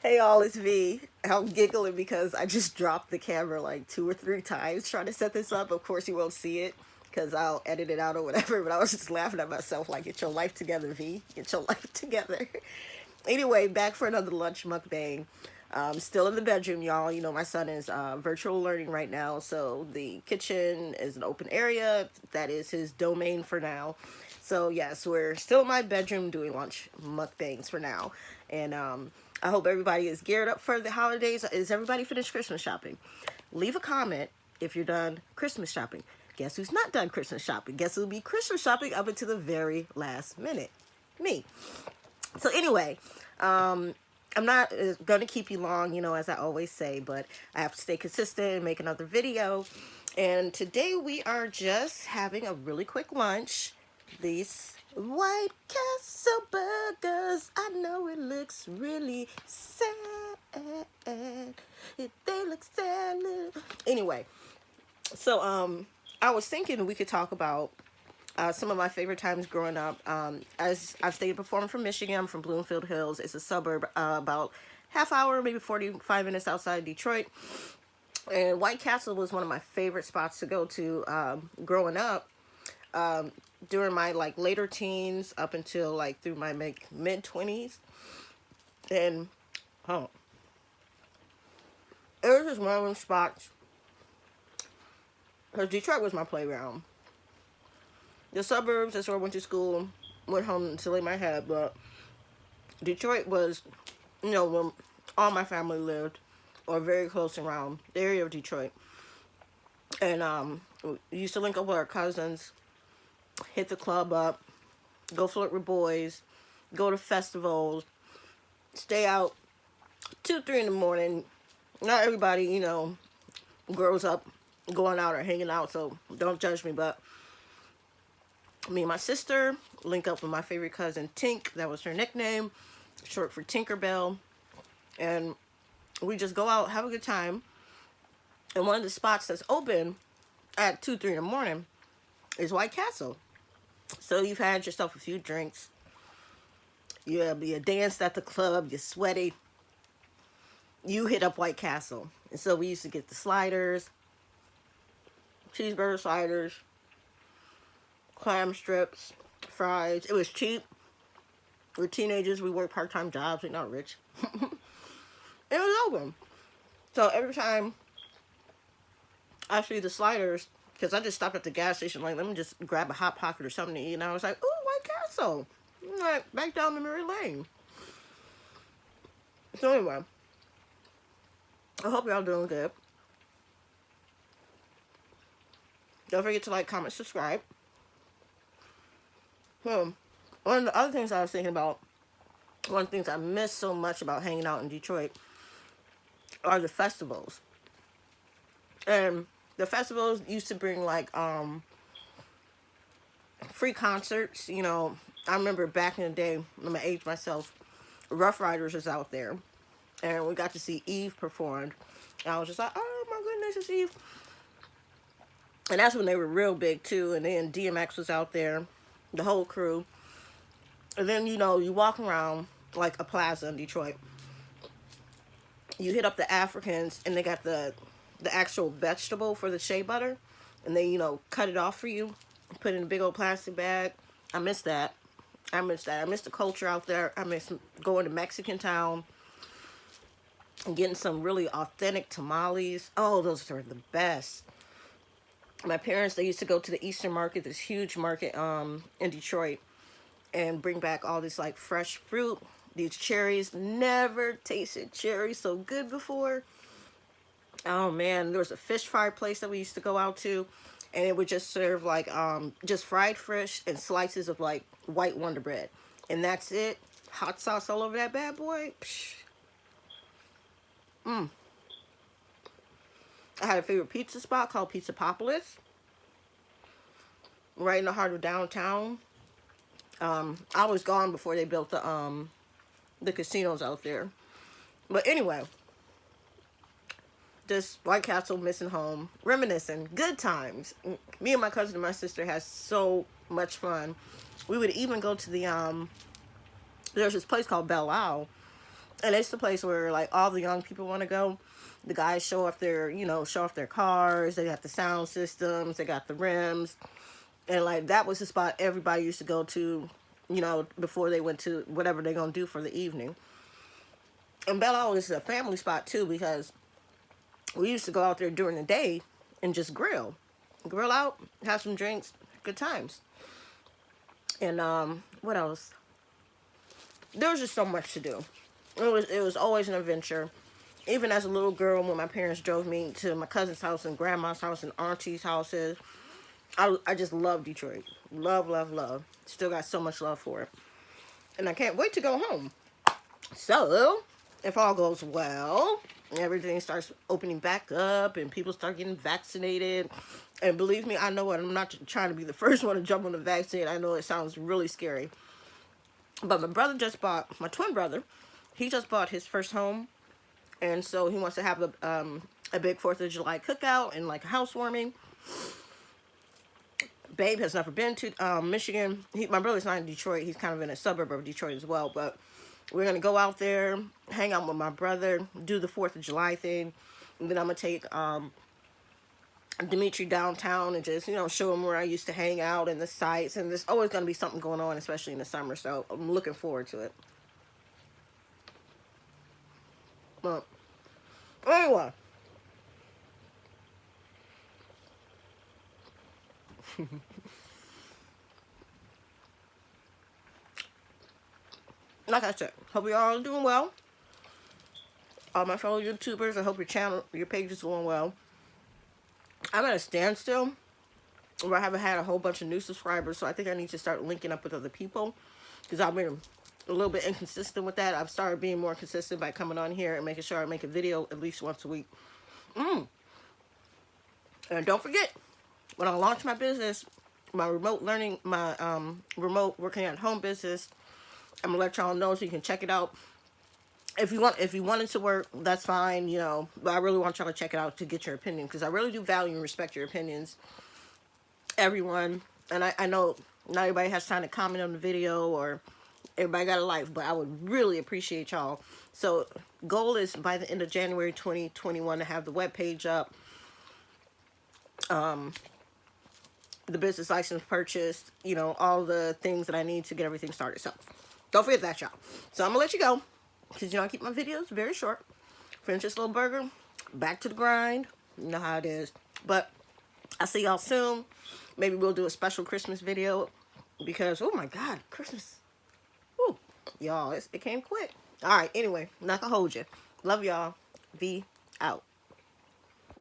Hey all, it's V. I'm giggling because I just dropped the camera like 2 or 3 times trying to set this up. Of course, you won't see it because I'll edit it out or whatever, but I was just laughing at myself like, get your life together, V. Get your life together. Anyway, back for another lunch mukbang. Still in the bedroom, y'all. You know, my son is virtual learning right now, so the kitchen is an open area. That is his domain for now. So, yes, we're still in my bedroom doing lunch mukbangs for now. And I hope everybody is geared up for the holidays. Is everybody finished Christmas shopping? Leave a comment if you're done Christmas shopping. Guess who's not done Christmas shopping? Guess who'll be Christmas shopping up until the very last minute? Me. So anyway, I'm not going to keep you long, you know, as I always say, but I have to stay consistent and make another video. And today we are just having a really quick lunch. These White Castle burgers, I know it looks really sad. They look sad. Anyway, so I was thinking we could talk about some of my favorite times growing up. As I've stated before, I'm from Michigan. I'm from Bloomfield Hills. It's a suburb about half hour, maybe 45 minutes outside Detroit. And White Castle was one of my favorite spots to go to growing up. During my like later teens up until like through my mid-20s. And it was just one of them spots because Detroit was my playground. The suburbs, that's where I went to school, went home to lay my head, but Detroit was, you know, where all my family lived, or very close around the area of Detroit. And we used to link up with our cousins, hit the club up, go flirt with boys, go to festivals, stay out 2, 3 in the morning. Not everybody, you know, grows up going out or hanging out, so don't judge me, but me and my sister link up with my favorite cousin, Tink. That was her nickname, short for Tinkerbell. And we just go out, have a good time. And one of the spots that's open at 2, 3 in the morning is White Castle. So you've had yourself a few drinks. You danced at the club. You're sweaty. You hit up White Castle. And so we used to get the sliders, cheeseburger sliders, clam strips, fries. It was cheap. We're teenagers. We work part-time jobs. We're not rich. It was open. So every time I see the sliders, because I just stopped at the gas station, like, let me just grab a Hot Pocket or something to eat. And I was like, ooh, White Castle. Like, back down memory lane. So anyway, I hope y'all doing good. Don't forget to like, comment, subscribe. One of the other things I was thinking about, one of the things I miss so much about hanging out in Detroit are the festivals. And the festivals used to bring like free concerts. You know, I remember back in the day, I'm gonna age myself, Rough Riders was out there, and we got to see Eve performed. And I was just like, oh my goodness, it's Eve. And that's when they were real big too. And then DMX was out there, the whole crew. And then, you know, you walk around like a plaza in Detroit. You hit up the Africans, and they got the actual vegetable for the shea butter, and they, you know, cut it off for you, put it in a big old plastic bag. I miss that. I miss the culture out there. I miss going to Mexican town and getting some really authentic tamales. Oh, those are the best. My parents, they used to go to the Eastern Market, this huge market in Detroit, and bring back all this like fresh fruit. These cherries, never tasted cherries so good before. Oh man, there was a fish fry place that we used to go out to, and it would just serve like just fried fish and slices of like white Wonder Bread, and that's it. Hot sauce all over that bad boy. Psh. I had a favorite pizza spot called Pizza Popolis, right in the heart of downtown. I was gone before they built the casinos out there. But anyway, just White Castle, missing home, reminiscing, good times. Me and my cousin and my sister had so much fun. We would even go to the there's this place called Belle Isle, And it's the place where like all the young people want to go. The guys show off their, show off their cars. They got the sound systems. They got the rims. And like that was the spot everybody used to go to, before they went to whatever they're going to do for the evening. And Belle is a family spot too, because we used to go out there during the day and just grill out, have some drinks, good times. And what else? There was just so much to do. It was always an adventure. Even as a little girl, when my parents drove me to my cousin's house and grandma's house and auntie's houses, I just love Detroit. Love, love, love. Still got so much love for it. And I can't wait to go home. So, if all goes well, everything starts opening back up and people start getting vaccinated. And believe me, I know it. I'm not trying to be the first one to jump on the vaccine. I know it sounds really scary. But my twin brother, he just bought his first home. And so he wants to have a big 4th of July cookout and like a housewarming. Babe has never been to Michigan. My brother's not in Detroit. He's kind of in a suburb of Detroit as well. But we're going to go out there, hang out with my brother, do the 4th of July thing. And then I'm going to take Dimitri downtown and just, show him where I used to hang out and the sights. And there's always going to be something going on, especially in the summer. So I'm looking forward to it. But anyway. Like I said, hope you all are doing well. All my fellow YouTubers, I hope your page is going well. I'm at a standstill where I haven't had a whole bunch of new subscribers, so I think I need to start linking up with other people because I've been a little bit inconsistent with that. I've started being more consistent by coming on here and making sure I make a video at least once a week. And don't forget, when I launch my business, my remote remote working at home business, I'm gonna let y'all know so you can check it out. If you want it to work, that's fine, but I really want y'all to check it out to get your opinion, because I really do value and respect your opinions, everyone. And I know not everybody has time to comment on the video or everybody got a life, but I would really appreciate y'all. So goal is by the end of January 2021 to have the webpage up, the business license purchased, all the things that I need to get everything started. So don't forget that, y'all. So I'm gonna let you go, because I keep my videos very short. Finish this little burger, back to the grind. You know how it is. But I'll see y'all soon. Maybe we'll do a special Christmas video, because oh my God, Christmas. Woo, y'all, it came quick. All right, anyway, I'm not gonna hold you. Love y'all. V out.